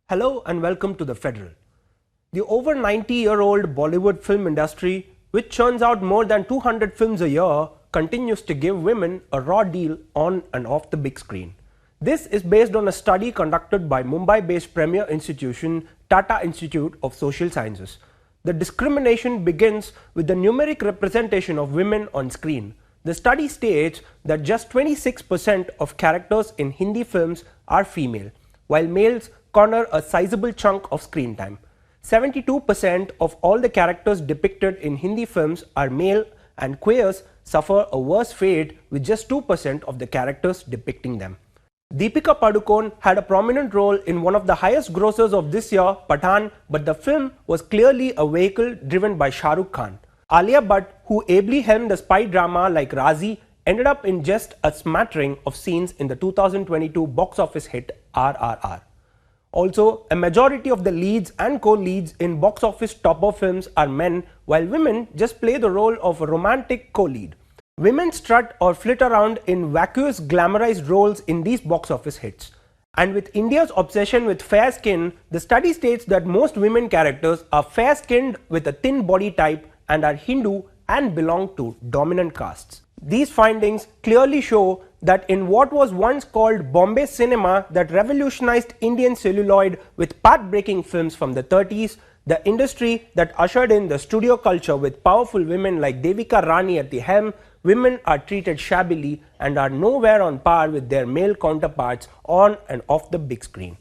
Hello and welcome to the Federal. The over 90-year-old Bollywood film industry, which churns out more than 200 films a year, continues to give women a raw deal on and off the big screen. This is based on a study conducted by Mumbai-based premier institution Tata Institute of Social Sciences. The discrimination begins with the numeric representation of women on screen. The study states that just 26% of characters in Hindi films are female, while males corner a sizable chunk of screen time. 72% of all the characters depicted in Hindi films are male, and queers suffer a worse fate with just 2% of the characters depicting them. Deepika Padukone had a prominent role in one of the highest grossers of this year, Pathaan, but the film was clearly a vehicle driven by Shah Rukh Khan. Alia Bhatt, who ably helmed a spy drama like Razi, ended up in just a smattering of scenes in the 2022 box office hit RRR. Also, a majority of the leads and co-leads in box office topper films are men, while women just play the role of a romantic co-lead. Women strut or flit around in vacuous glamorized roles in these box office hits. And with India's obsession with fair skin, the study states that most women characters are fair-skinned with a thin body type and are Hindu and belong to dominant castes. These findings clearly show that in what was once called Bombay cinema that revolutionized Indian celluloid with path-breaking films from the 30s, the industry that ushered in the studio culture with powerful women like Devika Rani at the helm, women are treated shabbily and are nowhere on par with their male counterparts on and off the big screen.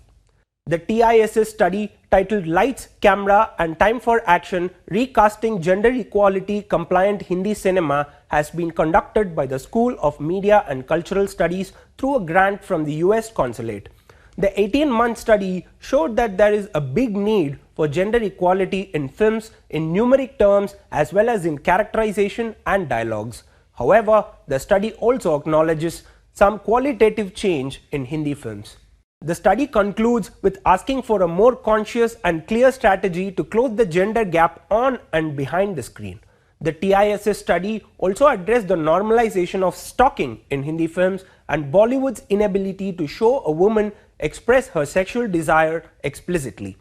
The TISS study titled Lights, Camera and Time for Action Recasting Gender Equality Compliant Hindi Cinema has been conducted by the School of Media and Cultural Studies through a grant from the US Consulate. The 18-month study showed that there is a big need for gender equality in films in numeric terms as well as in characterization and dialogues. However, the study also acknowledges some qualitative change in Hindi films. The study concludes with asking for a more conscious and clear strategy to close the gender gap on and behind the screen. The TISS study also addressed the normalization of stalking in Hindi films and Bollywood's inability to show a woman express her sexual desire explicitly.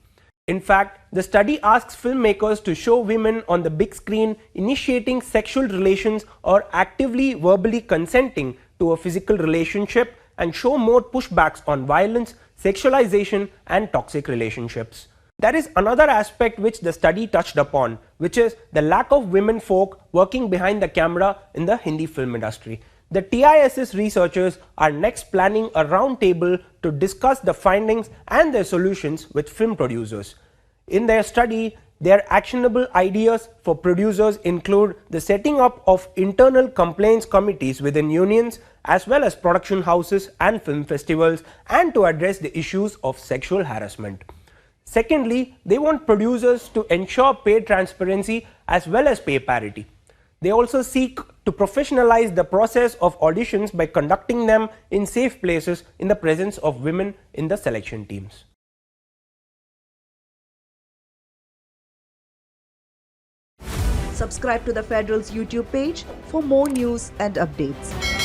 In fact, the study asks filmmakers to show women on the big screen initiating sexual relations or actively verbally consenting to a physical relationship and show more pushbacks on violence, sexualization and toxic relationships. There is another aspect which the study touched upon, which is the lack of women folk working behind the camera in the Hindi film industry. The TISS researchers are next planning a roundtable to discuss the findings and their solutions with film producers. In their study, their actionable ideas for producers include the setting up of internal complaints committees within unions as well as production houses and film festivals, and to address the issues of sexual harassment. Secondly, they want producers to ensure pay transparency as well as pay parity. They also seek to professionalize the process of auditions by conducting them in safe places in the presence of women in the selection teams. Subscribe to the Federal's YouTube page for more news and updates.